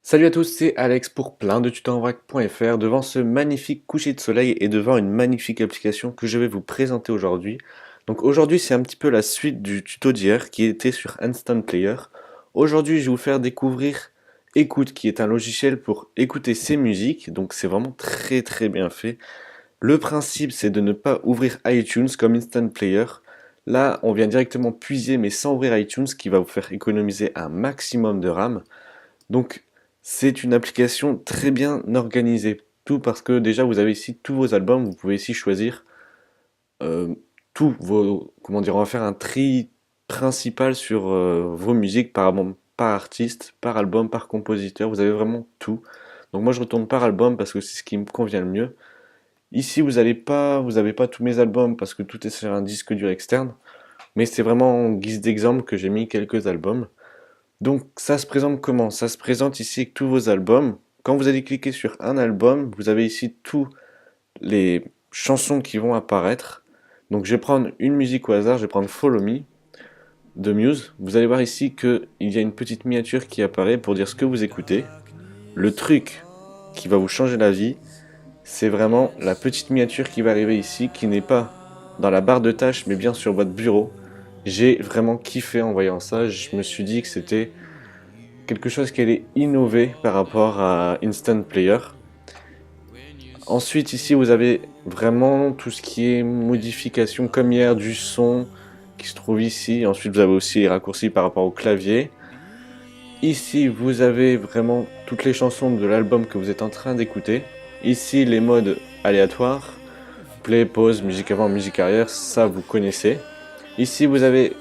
Salut à tous, c'est Alex pour plein de tutos en vrac.fr devant ce magnifique coucher de soleil et devant une magnifique application que je vais vous présenter aujourd'hui. Donc aujourd'hui c'est un petit peu la suite du tuto d'hier qui était sur Instant Player. Aujourd'hui je vais vous faire découvrir Écoute qui est un logiciel pour écouter ses musiques, donc c'est vraiment très bien fait. Le principe c'est de ne pas ouvrir iTunes comme Instant Player. Là on vient directement puiser mais sans ouvrir iTunes, ce qui va vous faire économiser un maximum de RAM. Donc c'est une application très bien organisée. Tout parce que déjà vous avez ici tous vos albums, vous pouvez ici choisir euh, tous vos, comment dire, on va faire un tri principal sur vos musiques par artiste, par album, par compositeur, vous avez vraiment tout. Donc moi je retourne par album parce que c'est ce qui me convient le mieux. Ici vous avez pas tous mes albums parce que tout est sur un disque dur externe, mais c'est vraiment en guise d'exemple que j'ai mis quelques albums. Donc ça se présente comment? Ça se présente ici avec tous vos albums. Quand vous allez cliquer sur un album, vous avez ici toutes les chansons qui vont apparaître. Donc je vais prendre une musique au hasard, je vais prendre Follow Me de Muse. Vous allez voir ici qu'il y a une petite miniature qui apparaît pour dire ce que vous écoutez. Le truc qui va vous changer la vie, c'est vraiment la petite miniature qui va arriver ici, qui n'est pas dans la barre de tâches, mais bien sur votre bureau. J'ai vraiment kiffé en voyant ça, je me suis dit que c'était quelque chose qui allait innover par rapport à Instant Player. Ensuite ici vous avez vraiment tout ce qui est modification comme hier du son qui se trouve ici. Ensuite vous avez aussi les raccourcis par rapport au clavier. Ici vous avez vraiment toutes les chansons de l'album que vous êtes en train d'écouter. Ici les modes aléatoires, play, pause, musique avant, musique arrière, ça vous connaissez. Ici vous avez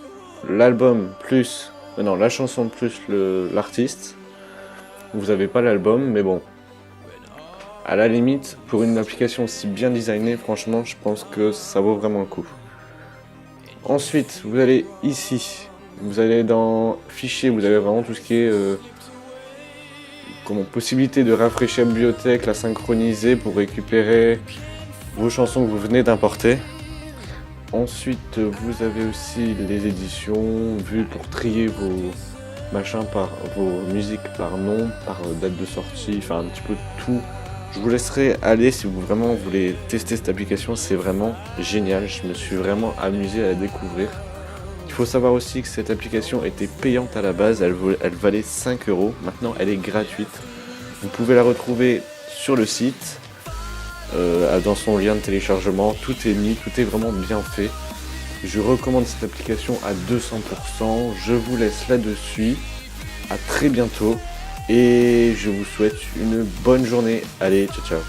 l'album plus, non la chanson plus l'artiste. Vous n'avez pas l'album, mais bon, à la limite, pour une application aussi bien designée, franchement, je pense que ça vaut vraiment le coup. Ensuite, vous allez ici, vous allez dans Fichier, vous avez vraiment tout ce qui est possibilité de rafraîchir la bibliothèque, la synchroniser pour récupérer vos chansons que vous venez d'importer. Ensuite, vous avez aussi les éditions, vues pour trier vos machins par vos musiques par nom, par date de sortie, enfin un petit peu tout. Je vous laisserai aller si vous vraiment voulez tester cette application, c'est vraiment génial, je me suis vraiment amusé à la découvrir. Il faut savoir aussi que cette application était payante à la base, elle valait 5 euros, maintenant elle est gratuite. Vous pouvez la retrouver sur le site, dans son lien de téléchargement, tout est mis, tout est vraiment bien fait. Je recommande cette application à 200%, je vous laisse là-dessus, à très bientôt. Et je vous souhaite une bonne journée. Allez, ciao ciao.